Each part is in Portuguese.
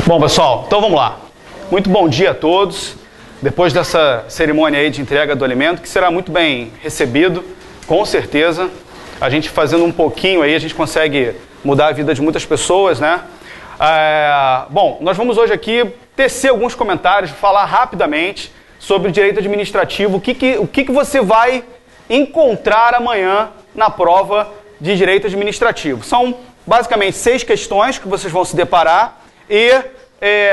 Bom, pessoal, então vamos lá. Muito bom dia a todos. Depois dessa cerimônia aí de entrega do alimento, que será muito bem recebido, com certeza. A gente fazendo um pouquinho aí, a gente consegue mudar a vida de muitas pessoas, né? Bom, nós vamos hoje aqui tecer alguns comentários, falar rapidamente sobre o direito administrativo, o que você vai encontrar amanhã na prova de direito administrativo. São basicamente 6 questões que vocês vão se deparar e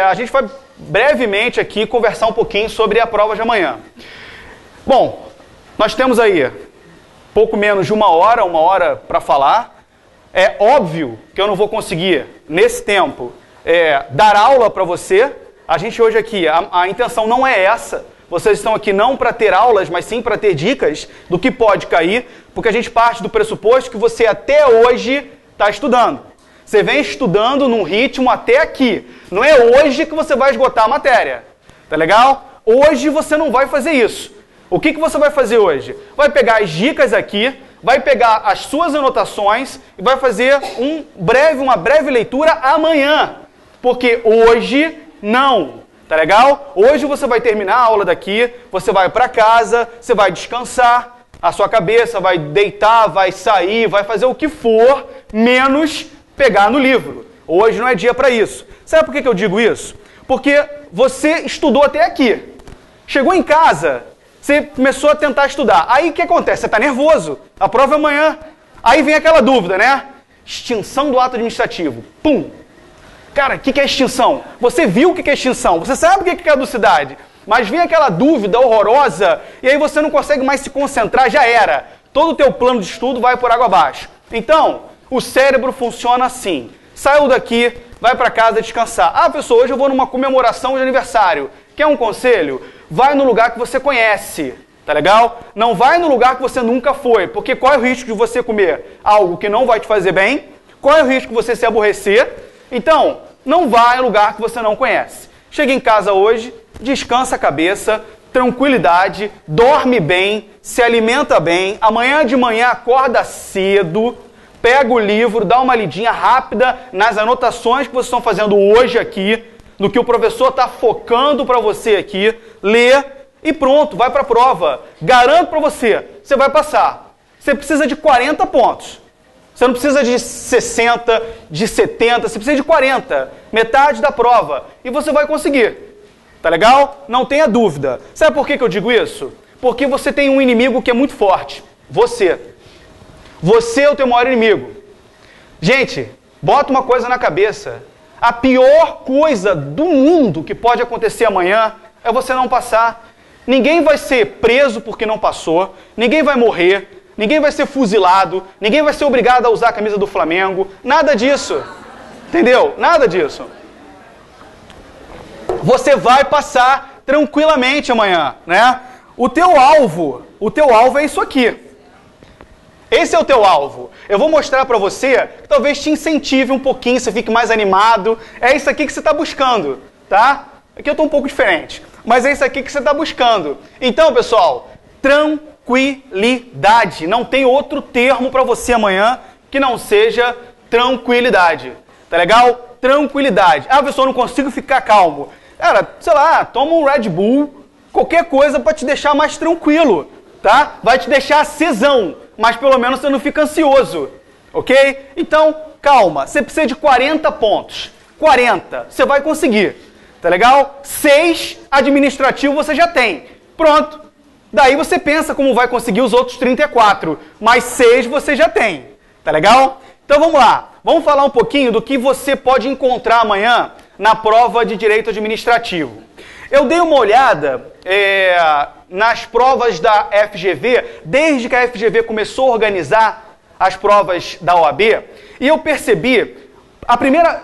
a gente vai brevemente aqui conversar um pouquinho sobre a prova de amanhã. Bom, nós temos aí pouco menos de uma hora para falar. É óbvio que eu não vou conseguir, nesse tempo, dar aula para você. A gente hoje aqui, a intenção não é essa. Vocês estão aqui não para ter aulas, mas sim para ter dicas do que pode cair, porque a gente parte do pressuposto que você até hoje está estudando. Você vem estudando num ritmo até aqui. Não é hoje que você vai esgotar a matéria. Tá legal? Hoje você não vai fazer isso. O que você vai fazer hoje? Vai pegar as dicas aqui, vai pegar as suas anotações e vai fazer uma breve leitura amanhã. Porque hoje não. Tá legal? Hoje você vai terminar a aula daqui, você vai para casa, você vai descansar a sua cabeça, vai deitar, vai sair, vai fazer o que for, menos pegar no livro. Hoje não é dia para isso. Sabe por que eu digo isso? Porque você estudou até aqui. Chegou em casa, você começou a tentar estudar. Aí o que acontece? Você está nervoso. A prova é amanhã. Aí vem aquela dúvida, né? Extinção do ato administrativo. Pum! Cara, o que é extinção? Você viu o que é extinção? Você sabe o que é caducidade? Mas vem aquela dúvida horrorosa e aí você não consegue mais se concentrar, já era. Todo o teu plano de estudo vai por água abaixo. Então, o cérebro funciona assim. Saiu daqui, vai para casa descansar. Ah, pessoal, hoje eu vou numa comemoração de aniversário. Quer um conselho? Vai no lugar que você conhece, tá legal? Não vai no lugar que você nunca foi, porque qual é o risco de você comer algo que não vai te fazer bem? Qual é o risco de você se aborrecer? Então, não vai em lugar que você não conhece. Chega em casa hoje, descansa a cabeça, tranquilidade, dorme bem, se alimenta bem, amanhã de manhã acorda cedo, pega o livro, dá uma lidinha rápida nas anotações que vocês estão fazendo hoje aqui, no que o professor está focando para você aqui, lê e pronto, vai para a prova. Garanto para você, você vai passar. Você precisa de 40 pontos. Você não precisa de 60, de 70, você precisa de 40. Metade da prova. E você vai conseguir. Tá legal? Não tenha dúvida. Sabe por que eu digo isso? Porque você tem um inimigo que é muito forte. Você. Você é o teu maior inimigo. Gente, bota uma coisa na cabeça. A pior coisa do mundo que pode acontecer amanhã é você não passar. Ninguém vai ser preso porque não passou. Ninguém vai morrer. Ninguém vai ser fuzilado, ninguém vai ser obrigado a usar a camisa do Flamengo, nada disso, entendeu? Nada disso. Você vai passar tranquilamente amanhã, né? O teu alvo é isso aqui. Esse é o teu alvo. Eu vou mostrar para você que talvez te incentive um pouquinho, você fique mais animado. É isso aqui que você está buscando, tá? Aqui eu estou um pouco diferente, mas é isso aqui que você está buscando. Então, pessoal, tranquilidade. Não tem outro termo para você amanhã que não seja tranquilidade. Tá legal? Tranquilidade. Ah, pessoal, não consigo ficar calmo. Cara, sei lá, toma um Red Bull, qualquer coisa para te deixar mais tranquilo, tá? Vai te deixar acesão, mas pelo menos você não fica ansioso, ok? Então, calma. Você precisa de 40 pontos. 40. Você vai conseguir. Tá legal? 6 administrativo você já tem. Pronto. Daí você pensa como vai conseguir os outros 34, mas 6 você já tem, tá legal? Então vamos lá, vamos falar um pouquinho do que você pode encontrar amanhã na prova de direito administrativo. Eu dei uma olhada nas provas da FGV, desde que a FGV começou a organizar as provas da OAB, e eu percebi,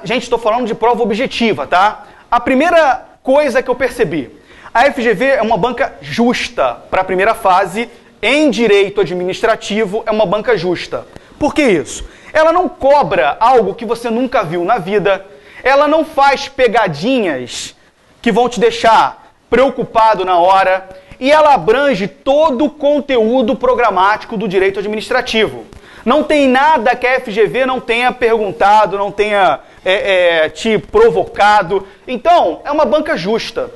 gente, estou falando de prova objetiva, tá? A primeira coisa que eu percebi, a FGV é uma banca justa para a primeira fase, em direito administrativo é uma banca justa. Por que isso? Ela não cobra algo que você nunca viu na vida, ela não faz pegadinhas que vão te deixar preocupado na hora, e ela abrange todo o conteúdo programático do direito administrativo. Não tem nada que a FGV não tenha perguntado, não tenha te provocado. Então, é uma banca justa,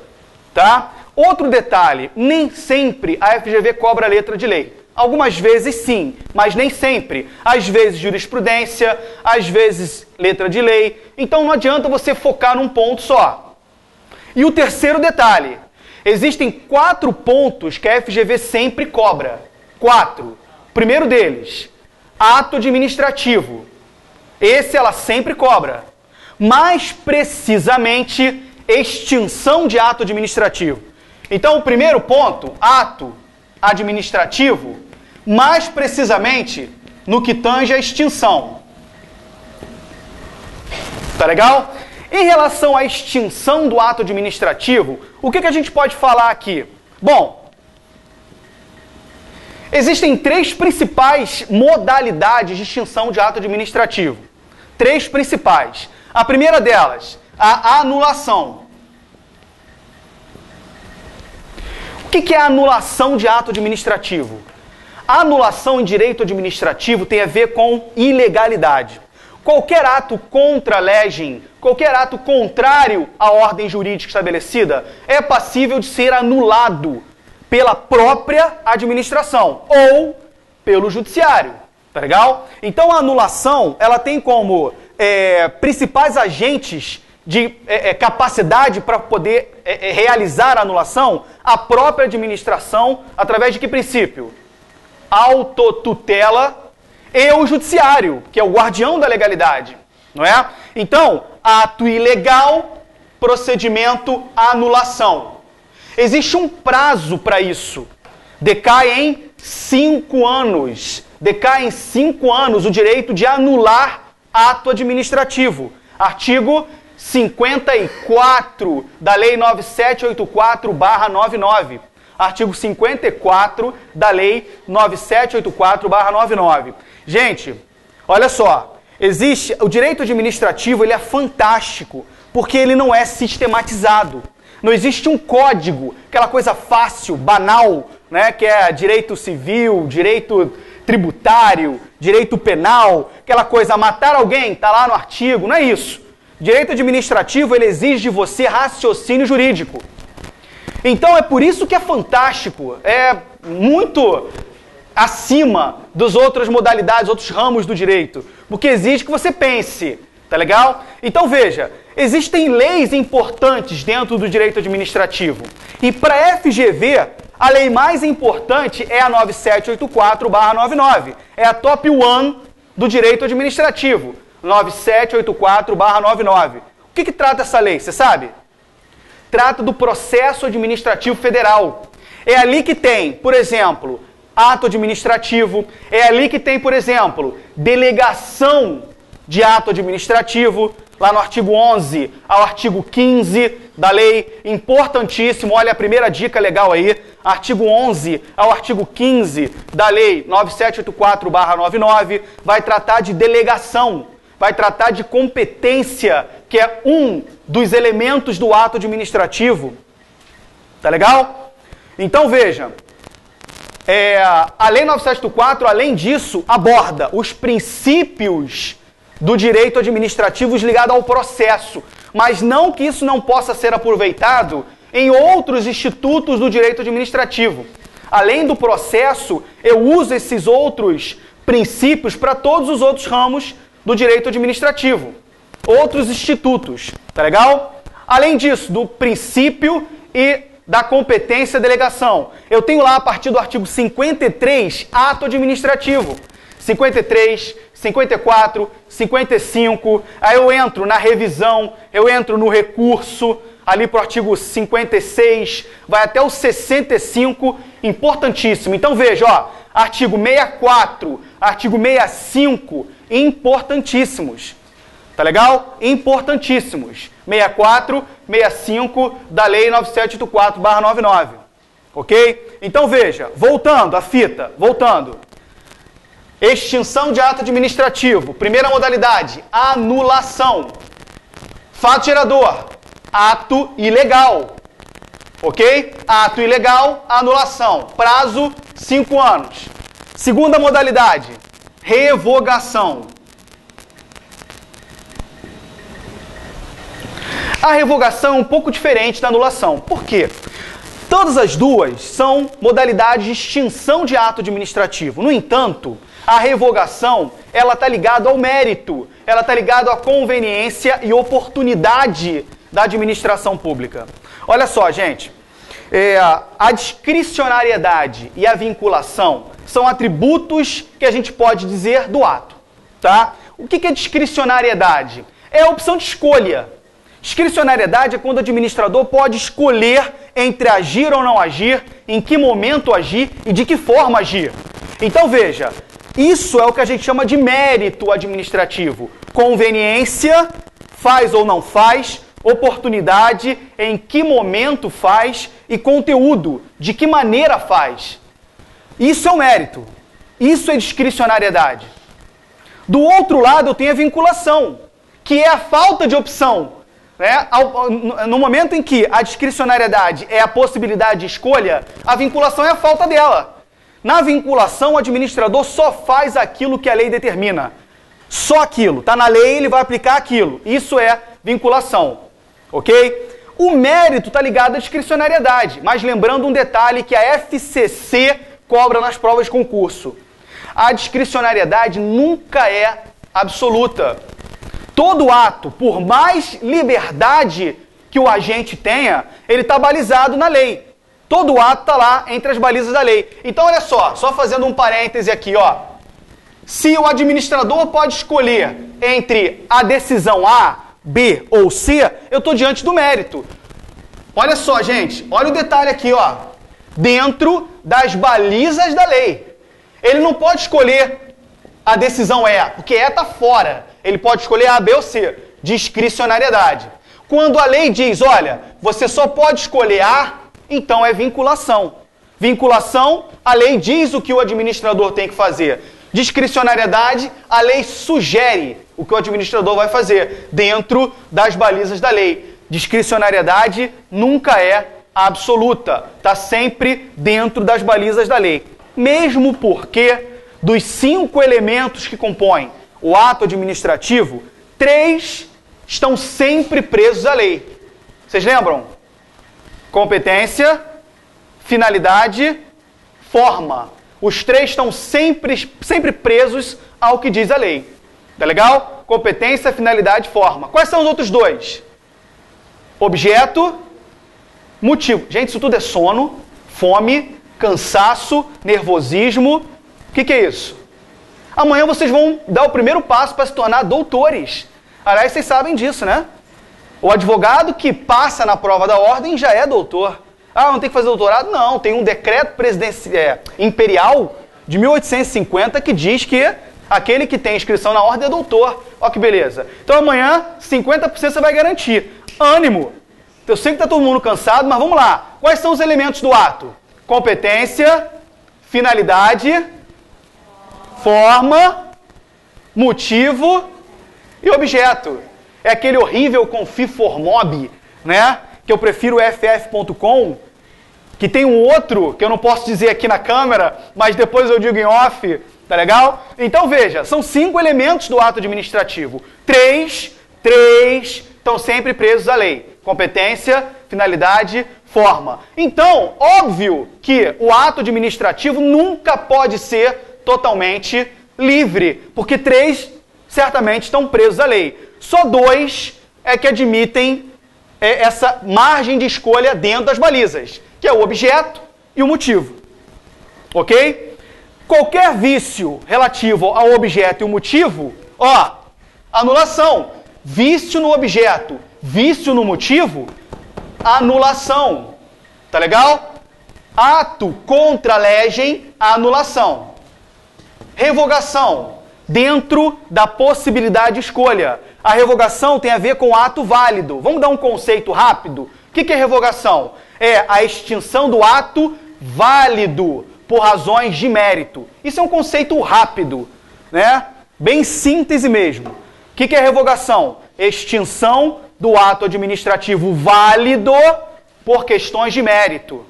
tá? Outro detalhe, nem sempre a FGV cobra letra de lei. Algumas vezes sim, mas nem sempre. Às vezes jurisprudência, às vezes letra de lei. Então não adianta você focar num ponto só. E o terceiro detalhe, existem 4 pontos que a FGV sempre cobra. 4. Primeiro deles, ato administrativo. Esse ela sempre cobra. Mais precisamente, extinção de ato administrativo. Então o primeiro ponto, ato administrativo, mais precisamente no que tange a extinção. Tá legal? Em relação à extinção do ato administrativo, o que a gente pode falar aqui? Bom, existem 3 principais modalidades de extinção de ato administrativo. 3 principais. A primeira delas, a anulação. O que é a anulação de ato administrativo? A anulação em direito administrativo tem a ver com ilegalidade. Qualquer ato contra a legem, qualquer ato contrário à ordem jurídica estabelecida é passível de ser anulado pela própria administração ou pelo judiciário, tá legal? Então a anulação, ela tem como principais agentes de capacidade para poder realizar a anulação a própria administração, através de que princípio? Autotutela e o judiciário, que é o guardião da legalidade, não é? Então, ato ilegal, procedimento, anulação. Existe um prazo para isso. Decai em 5 anos. Decai em 5 anos o direito de anular ato administrativo. Artigo 54 da Lei 9784/99. Artigo 54 da Lei 9784/99. Gente, olha só, o direito administrativo, ele é fantástico, porque ele não é sistematizado. Não existe um código, aquela coisa fácil, banal, né, que é direito civil, direito tributário, direito penal, aquela coisa, matar alguém, está lá no artigo, não é isso. Direito administrativo, ele exige de você raciocínio jurídico. Então é por isso que é fantástico, é muito acima das outras modalidades, outros ramos do direito, porque exige que você pense, tá legal? Então veja, existem leis importantes dentro do direito administrativo, e para a FGV, a lei mais importante é a 9784/99, é a top 1 do direito administrativo, 9784/99. O que trata essa lei, você sabe? Trata do processo administrativo federal. É ali que tem, por exemplo, ato administrativo, é ali que tem, por exemplo, delegação de ato administrativo, lá no artigo 11 ao artigo 15 da lei, importantíssimo, olha a primeira dica legal aí, artigo 11 ao artigo 15 da lei 9784/99, vai tratar de delegação, vai tratar de competência, que é um dos elementos do ato administrativo. Tá legal? Então veja, a Lei 9784, além disso, aborda os princípios do direito administrativo ligado ao processo, mas não que isso não possa ser aproveitado em outros institutos do direito administrativo. Além do processo, eu uso esses outros princípios para todos os outros ramos do direito administrativo, outros institutos, tá legal? Além disso, do princípio e da competência e delegação, eu tenho lá a partir do artigo 53, ato administrativo, 53, 54, 55, aí eu entro na revisão, eu entro no recurso, ali para o artigo 56, vai até o 65, importantíssimo. Então veja, ó, artigo 64, artigo 65, importantíssimos. Tá legal? Importantíssimos. 64, 65 da Lei 9784/99. Ok? Então veja, voltando à fita, voltando. Extinção de ato administrativo. Primeira modalidade, anulação. Fato gerador, ato ilegal. Ok? Ato ilegal, anulação. Prazo, 5 anos. Segunda modalidade, revogação. A revogação é um pouco diferente da anulação. Por quê? Todas as duas são modalidades de extinção de ato administrativo. No entanto, a revogação, ela está ligada ao mérito, ela está ligada à conveniência e oportunidade da administração pública. Olha só, gente, a discricionariedade e a vinculação são atributos que a gente pode dizer do ato, tá? O que é discricionariedade? É a opção de escolha. Discricionariedade é quando o administrador pode escolher entre agir ou não agir, em que momento agir e de que forma agir. Então veja, isso é o que a gente chama de mérito administrativo. Conveniência, faz ou não faz, oportunidade, em que momento faz e conteúdo, de que maneira faz. Isso é o mérito. Isso é discricionariedade. Do outro lado eu tenho a vinculação, que é a falta de opção. Né? No momento em que a discricionariedade é a possibilidade de escolha, a vinculação é a falta dela. Na vinculação, o administrador só faz aquilo que a lei determina. Só aquilo. Está na lei, ele vai aplicar aquilo. Isso é vinculação. Ok? O mérito está ligado à discricionariedade. Mas lembrando um detalhe que a FCC cobra nas provas de concurso. A discricionariedade nunca é absoluta. Todo ato, por mais liberdade que o agente tenha, ele está balizado na lei. Todo ato está lá entre as balizas da lei. Então, olha só fazendo um parêntese aqui, ó. Se o administrador pode escolher entre a decisão A, B ou C, eu estou diante do mérito. Olha só, gente, olha o detalhe aqui, ó. Dentro das balizas da lei. Ele não pode escolher a decisão E, porque E está fora. Ele pode escolher A, B ou C. Discricionariedade. Quando a lei diz, olha, você só pode escolher A, então é vinculação. Vinculação, a lei diz o que o administrador tem que fazer. Discricionariedade, a lei sugere o que o administrador vai fazer dentro das balizas da lei. Discricionariedade nunca é absoluta, está sempre dentro das balizas da lei. Mesmo porque dos 5 elementos que compõem o ato administrativo, 3 estão sempre presos à lei. Vocês lembram? Competência, finalidade, forma. Os 3 estão sempre presos ao que diz a lei. Tá legal? Competência, finalidade, forma. Quais são os outros 2? Objeto, motivo. Gente, isso tudo é sono, fome, cansaço, nervosismo. O que é isso? Amanhã vocês vão dar o primeiro passo para se tornar doutores. Aliás, vocês sabem disso, né? O advogado que passa na prova da ordem já é doutor. Ah, não tem que fazer doutorado? Não, tem um decreto imperial de 1850 que diz que aquele que tem inscrição na ordem é doutor. Olha que beleza. Então amanhã, 50% você vai garantir. Ânimo. Eu sei que está todo mundo cansado, mas vamos lá. Quais são os elementos do ato? Competência, finalidade, forma, motivo e objeto. É aquele horrível confiformob, né? Que eu prefiro ff.com, que tem um outro que eu não posso dizer aqui na câmera, mas depois eu digo em off, tá legal? Então veja, são 5 elementos do ato administrativo. 3 estão sempre presos à lei. Competência, finalidade, forma. Então, óbvio que o ato administrativo nunca pode ser totalmente livre, porque 3 certamente estão presos à lei. Só 2 é que admitem essa margem de escolha dentro das balizas, que é o objeto e o motivo. Ok? Qualquer vício relativo ao objeto e o motivo, ó, anulação. Vício no objeto, vício no motivo, anulação. Tá legal? Ato contra legem, anulação. Revogação, dentro da possibilidade de escolha. A revogação tem a ver com ato válido. Vamos dar um conceito rápido? O que é revogação? É a extinção do ato válido por razões de mérito. Isso é um conceito rápido, né? Bem síntese mesmo. O que é revogação? Extinção do ato administrativo válido por questões de mérito.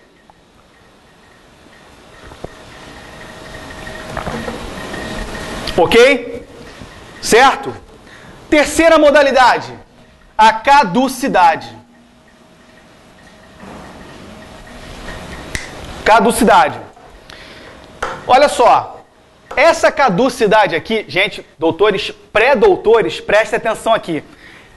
Ok? Certo? Terceira modalidade, a caducidade. Caducidade. Olha só, essa caducidade aqui, gente, doutores, pré-doutores, prestem atenção aqui.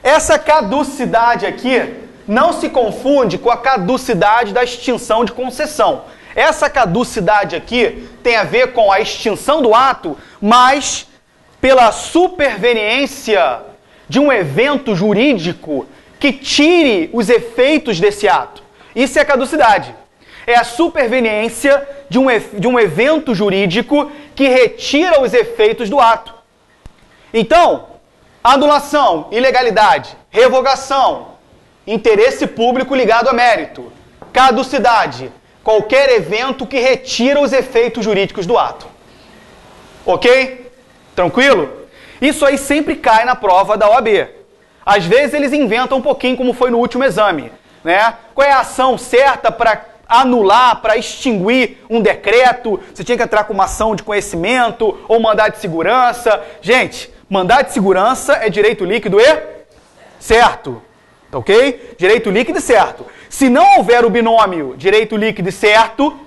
Essa caducidade aqui não se confunde com a caducidade da extinção de concessão. Essa caducidade aqui tem a ver com a extinção do ato, mas pela superveniência de um evento jurídico que tire os efeitos desse ato. Isso é caducidade. É a superveniência de um evento jurídico que retira os efeitos do ato. Então, anulação, ilegalidade, revogação, interesse público ligado a mérito, caducidade, qualquer evento que retira os efeitos jurídicos do ato. Ok? Tranquilo? Isso aí sempre cai na prova da OAB. Às vezes eles inventam um pouquinho, como foi no último exame, né? Qual é a ação certa para anular, para extinguir um decreto? Você tinha que entrar com uma ação de conhecimento ou mandado de segurança. Gente, mandado de segurança é direito líquido e certo. Ok? Direito líquido e certo. Se não houver o binômio direito líquido e certo,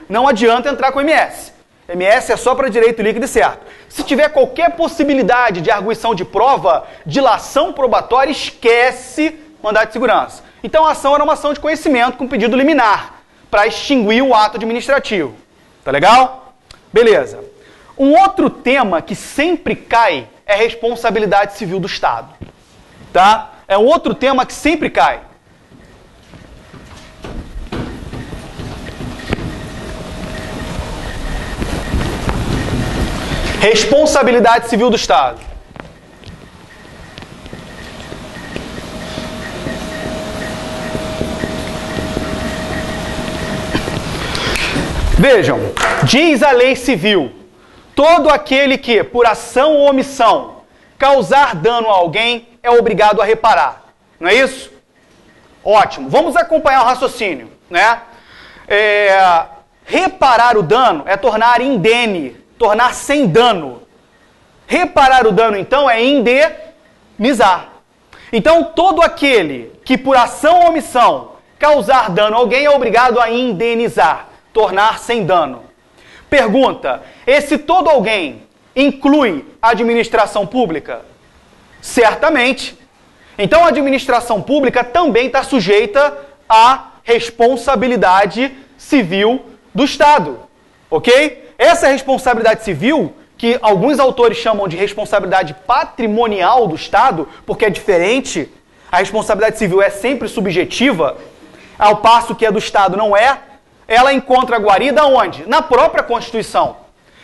não adianta entrar com MS. MS é só para direito líquido e certo. Se tiver qualquer possibilidade de arguição de prova, dilação probatória, esquece mandado de segurança. Então a ação era uma ação de conhecimento com pedido liminar para extinguir o ato administrativo. Tá legal? Beleza. Um outro tema que sempre cai é responsabilidade civil do Estado. Tá? É um outro tema que sempre cai. Responsabilidade civil do Estado. Vejam, diz a lei civil, todo aquele que, por ação ou omissão, causar dano a alguém é obrigado a reparar. Não é isso? Ótimo. Vamos acompanhar o raciocínio, né? Reparar o dano é tornar indene, tornar sem dano. Reparar o dano, então, é indenizar. Então, todo aquele que, por ação ou omissão, causar dano a alguém é obrigado a indenizar, tornar sem dano. Pergunta, esse todo alguém inclui a administração pública? Certamente. Então, a administração pública também está sujeita à responsabilidade civil do Estado. Ok? Essa responsabilidade civil, que alguns autores chamam de responsabilidade patrimonial do Estado, porque é diferente, a responsabilidade civil é sempre subjetiva, ao passo que a do Estado não é, ela encontra guarida onde? Na própria Constituição.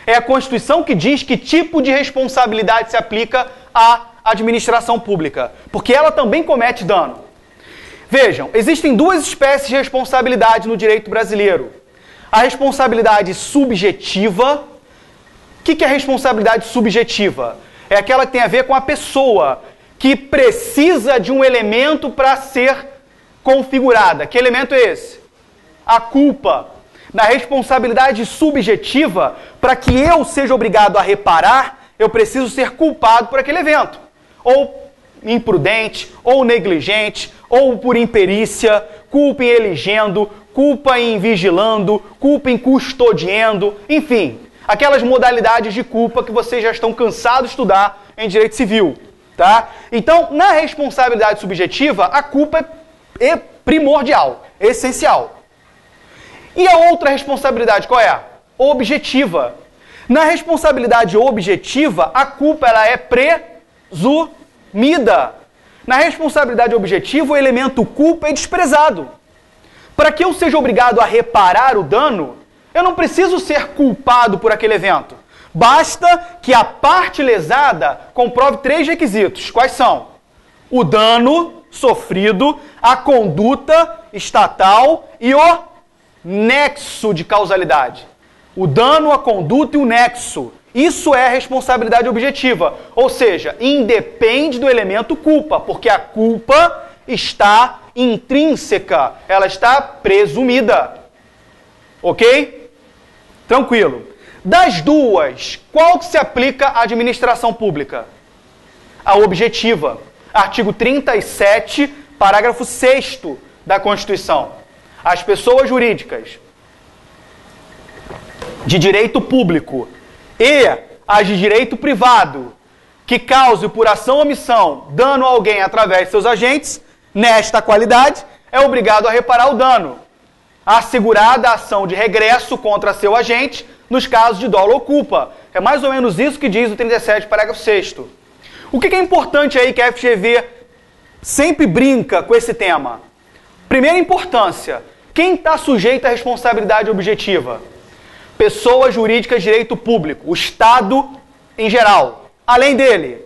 É a Constituição que diz que tipo de responsabilidade se aplica à administração pública, porque ela também comete dano. Vejam, existem duas espécies de responsabilidade no direito brasileiro. A responsabilidade subjetiva. O que é responsabilidade subjetiva? É aquela que tem a ver com a pessoa, que precisa de um elemento para ser configurada. Que elemento é esse? A culpa. Na responsabilidade subjetiva, para que eu seja obrigado a reparar, eu preciso ser culpado por aquele evento. Ou imprudente, ou negligente, ou por imperícia, culpa em eligendo, culpa em vigilando, culpa em custodiando, enfim, aquelas modalidades de culpa que vocês já estão cansados de estudar em direito civil, tá? Então, na responsabilidade subjetiva, a culpa é primordial, essencial. E a outra responsabilidade qual é? Objetiva. Na responsabilidade objetiva, a culpa ela é presumida. Na responsabilidade objetiva, o elemento culpa é desprezado. Para que eu seja obrigado a reparar o dano, eu não preciso ser culpado por aquele evento. Basta que a parte lesada comprove 3 requisitos. Quais são? O dano sofrido, a conduta estatal e o nexo de causalidade. O dano, a conduta e o nexo. Isso é responsabilidade objetiva. Ou seja, independe do elemento culpa, porque a culpa está intrínseca, ela está presumida. Ok? Tranquilo. Das duas, qual que se aplica à administração pública? A objetiva. Artigo 37, parágrafo 6º da Constituição. As pessoas jurídicas de direito público e as de direito privado que cause por ação ou omissão dano a alguém através de seus agentes, nesta qualidade, é obrigado a reparar o dano, assegurada a ação de regresso contra seu agente nos casos de dolo ou culpa. É mais ou menos isso que diz o 37, parágrafo 6º. O que é importante aí que a FGV sempre brinca com esse tema? Primeira importância, quem está sujeito à responsabilidade objetiva? Pessoas jurídicas de direito público, o Estado em geral. Além dele,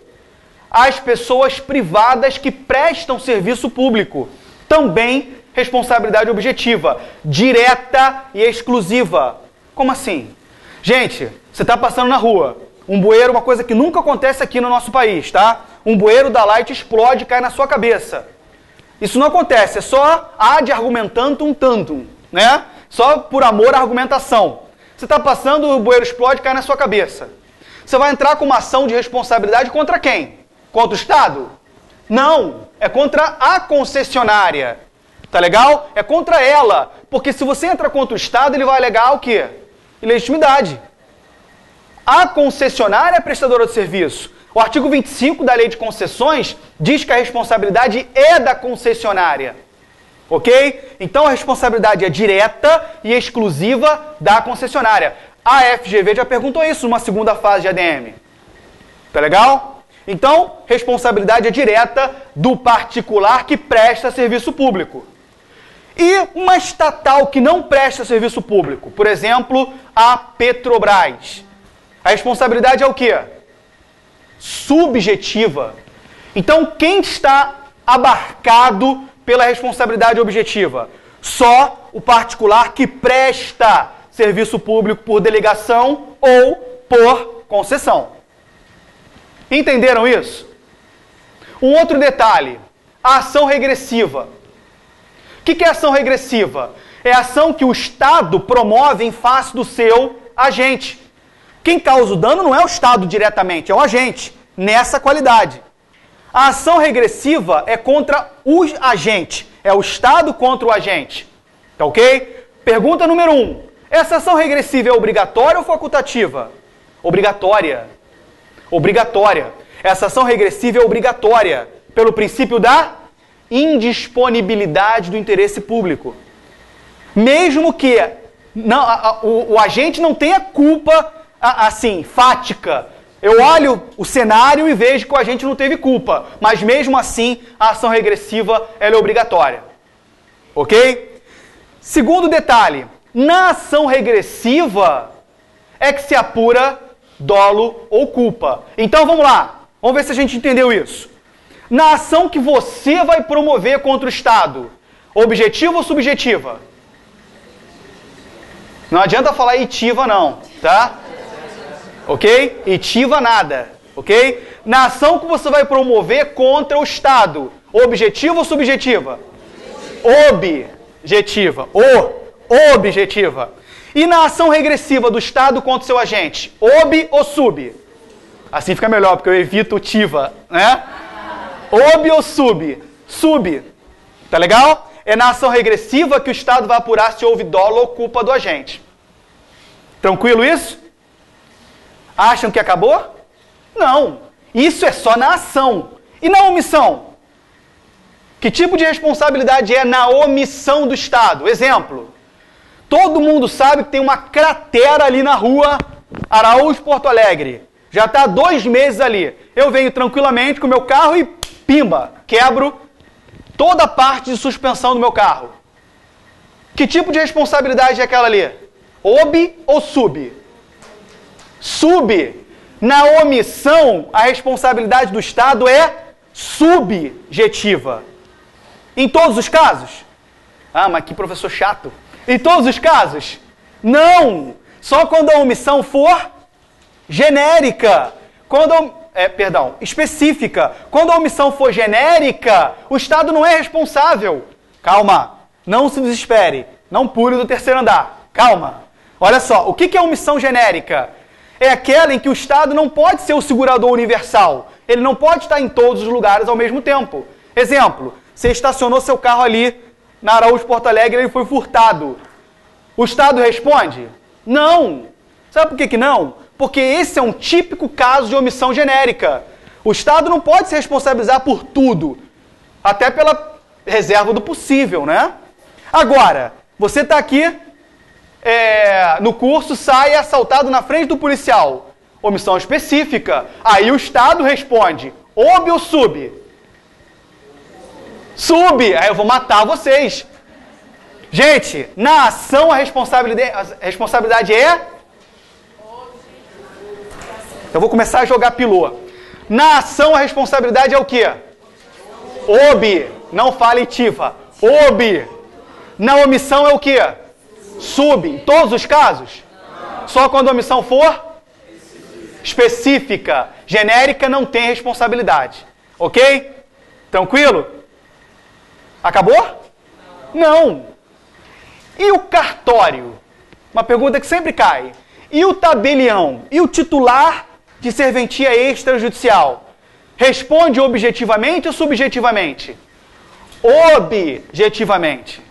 as pessoas privadas que prestam serviço público, também responsabilidade objetiva, direta e exclusiva. Como assim? Gente, você está passando na rua, um bueiro, uma coisa que nunca acontece aqui no nosso país, tá? Um bueiro dá lá e te explode e cai na sua cabeça. Isso não acontece, é só ad argumentantum tantum, né? Só por amor à argumentação. Você está passando, o bueiro explode e cai na sua cabeça. Você vai entrar com uma ação de responsabilidade contra quem? Contra o Estado? Não, é contra a concessionária. Tá legal? É contra ela. Porque se você entra contra o Estado, ele vai alegar o quê? Ilegitimidade. A concessionária é prestadora de serviço. O artigo 25 da Lei de Concessões diz que a responsabilidade é da concessionária. Ok? Então a responsabilidade é direta e exclusiva da concessionária. A FGV já perguntou isso numa segunda fase de ADM. Tá legal? Então, responsabilidade é direta do particular que presta serviço público. E uma estatal que não presta serviço público, por exemplo, a Petrobras. A responsabilidade é o quê? Subjetiva. Então, quem está abarcado pela responsabilidade objetiva? Só o particular que presta serviço público por delegação ou por concessão. Entenderam isso? Um outro detalhe, a ação regressiva. O que é ação regressiva? É a ação que o Estado promove em face do seu agente. Quem causa o dano não é o Estado diretamente, é o agente, nessa qualidade. A ação regressiva é contra o agente, é o Estado contra o agente. Tá ok? Pergunta número 1. Essa ação regressiva é obrigatória ou facultativa? Obrigatória. Obrigatória. Essa ação regressiva é obrigatória, pelo princípio da indisponibilidade do interesse público. Mesmo que o agente não tenha culpa, assim, fática. Eu olho o cenário e vejo que o agente não teve culpa, mas mesmo assim a ação regressiva ela é obrigatória. Ok? Segundo detalhe, na ação regressiva é que se apura dolo ou culpa. Então vamos lá, vamos ver se a gente entendeu isso. Na ação que você vai promover contra o Estado, objetiva ou subjetiva? Não adianta falar itiva não, tá? Ok? Itiva nada, ok? Na ação que você vai promover contra o Estado, objetiva ou subjetiva? Objetiva. Objetiva. E na ação regressiva do Estado contra o seu agente, ob ou sub? Assim fica melhor, porque eu evito o tiva, né? Ob ou sub? Sub. Tá legal? É na ação regressiva que o Estado vai apurar se houve dolo ou culpa do agente. Tranquilo isso? Acham que acabou? Não. Isso é só na ação. E na omissão? Que tipo de responsabilidade é na omissão do Estado? Exemplo. Todo mundo sabe que tem uma cratera ali na rua Araújo, Porto Alegre. Já está há 2 meses ali. Eu venho tranquilamente com o meu carro e pimba, quebro toda a parte de suspensão do meu carro. Que tipo de responsabilidade é aquela ali? Ob ou sub? Sub. Na omissão, a responsabilidade do Estado é subjetiva. Em todos os casos? Ah, mas que professor chato. Em todos os casos? Não! Só quando a omissão for genérica. Específica. Quando a omissão for genérica, o Estado não é responsável. Calma, não se desespere. Não pule do 3º andar. Calma. Olha só, o que é omissão genérica? é aquela em que o Estado não pode ser o segurador universal. Ele não pode estar em todos os lugares ao mesmo tempo. Exemplo, você estacionou seu carro ali na Araújo Porto Alegre e ele foi furtado. O Estado responde? Não. Sabe por que não? Porque esse é um típico caso de omissão genérica. O Estado não pode se responsabilizar por tudo, até pela reserva do possível, né? Agora, você está aqui no curso, sai assaltado na frente do policial. Omissão específica. Aí o Estado responde, ob ou sub? Sub! Aí eu vou matar vocês. Gente, na ação a responsabilidade é... Eu vou começar a jogar pilô. Na ação a responsabilidade é o quê? Ob. Não fale tifa. Ob. Na omissão é o quê? Sub. Em todos os casos? Só quando a omissão for específica. Genérica não tem responsabilidade. Ok? Tranquilo? Acabou? Não. E o cartório? Uma pergunta que sempre cai. E o tabelião? E o titular de serventia extrajudicial? Responde objetivamente ou subjetivamente? Objetivamente.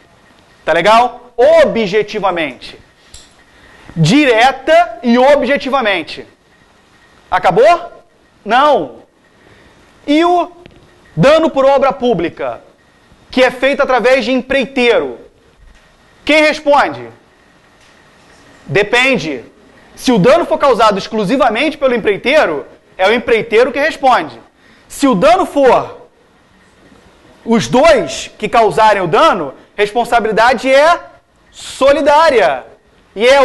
Tá legal? Objetivamente. Direta e objetivamente. Acabou? Não. E o dano por obra pública, que é feito através de empreiteiro? Quem responde? Depende. Se o dano for causado exclusivamente pelo empreiteiro, é o empreiteiro que responde. Se o dano for os dois que causarem o dano, responsabilidade é solidária e é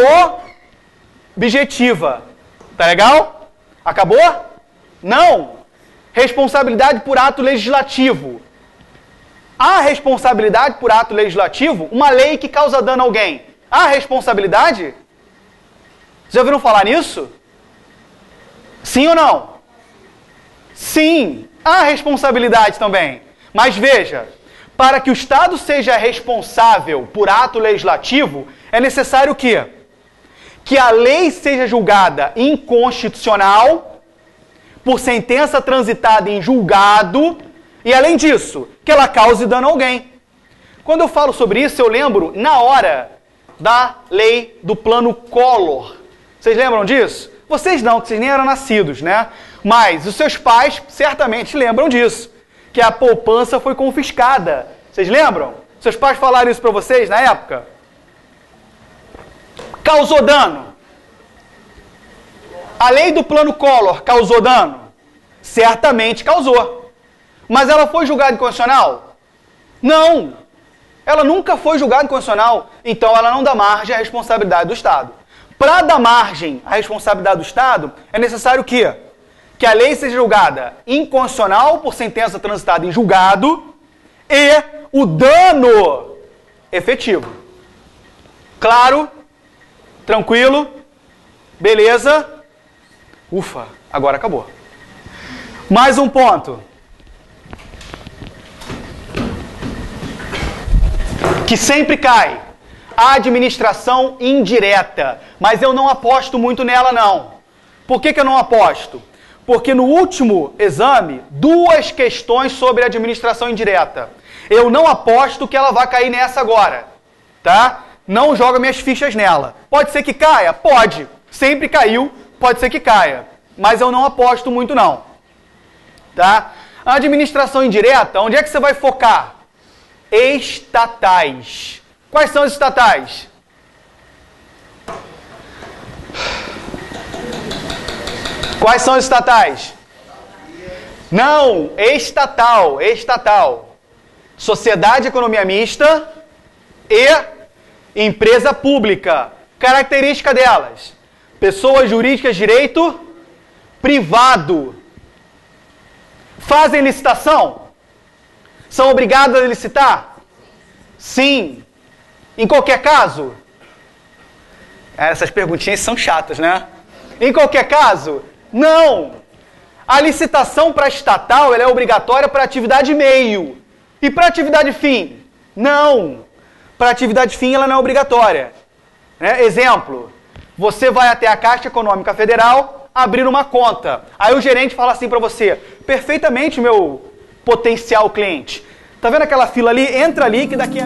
objetiva. Tá legal? Acabou? Não. Responsabilidade por ato legislativo. Há responsabilidade por ato legislativo? Uma lei que causa dano a alguém. Há responsabilidade? Já ouviram falar nisso? Sim ou não? Sim. Há responsabilidade também. Mas veja, para que o Estado seja responsável por ato legislativo, é necessário o quê? Que a lei seja julgada inconstitucional por sentença transitada em julgado e, além disso, que ela cause dano a alguém. Quando eu falo sobre isso, eu lembro na hora da lei do Plano Collor. Vocês lembram disso? Vocês não, que vocês nem eram nascidos, né? Mas os seus pais certamente lembram disso, que a poupança foi confiscada. Vocês lembram? Seus pais falaram isso para vocês na época? Causou dano? A lei do Plano Collor causou dano? Certamente causou. Mas ela foi julgada inconstitucional? Não. Ela nunca foi julgada inconstitucional. Então ela não dá margem à responsabilidade do Estado. Para dar margem à responsabilidade do Estado, é necessário o quê? Que a lei seja julgada inconstitucional por sentença transitada em julgado e o dano efetivo. Claro? Tranquilo? Beleza? Ufa, agora acabou. Mais um ponto. Que sempre cai. A administração indireta. Mas eu não aposto muito nela, não. Por que eu não aposto? Porque no último exame, 2 questões sobre administração indireta. Eu não aposto que ela vai cair nessa agora. Tá? Não joga minhas fichas nela. Pode ser que caia? Pode. Sempre caiu, pode ser que caia. Mas eu não aposto muito, não. Tá? A administração indireta, onde é que você vai focar? Estatais. Quais são os estatais? Quais são os estatais? Não, estatal, estatal. Sociedade de economia mista e empresa pública. Característica delas: pessoas jurídicas de direito privado. Fazem licitação? São obrigadas a licitar? Sim. Em qualquer caso? Essas perguntinhas são chatas, né? Em qualquer caso? Não. A licitação para estatal ela é obrigatória para atividade meio. E para atividade fim? Não. Para atividade fim ela não é obrigatória. Né? Exemplo, Você vai até a Caixa Econômica Federal abrir uma conta. Aí o gerente fala assim para você: perfeitamente, meu potencial cliente. Tá vendo aquela fila ali? Entra ali que daqui a...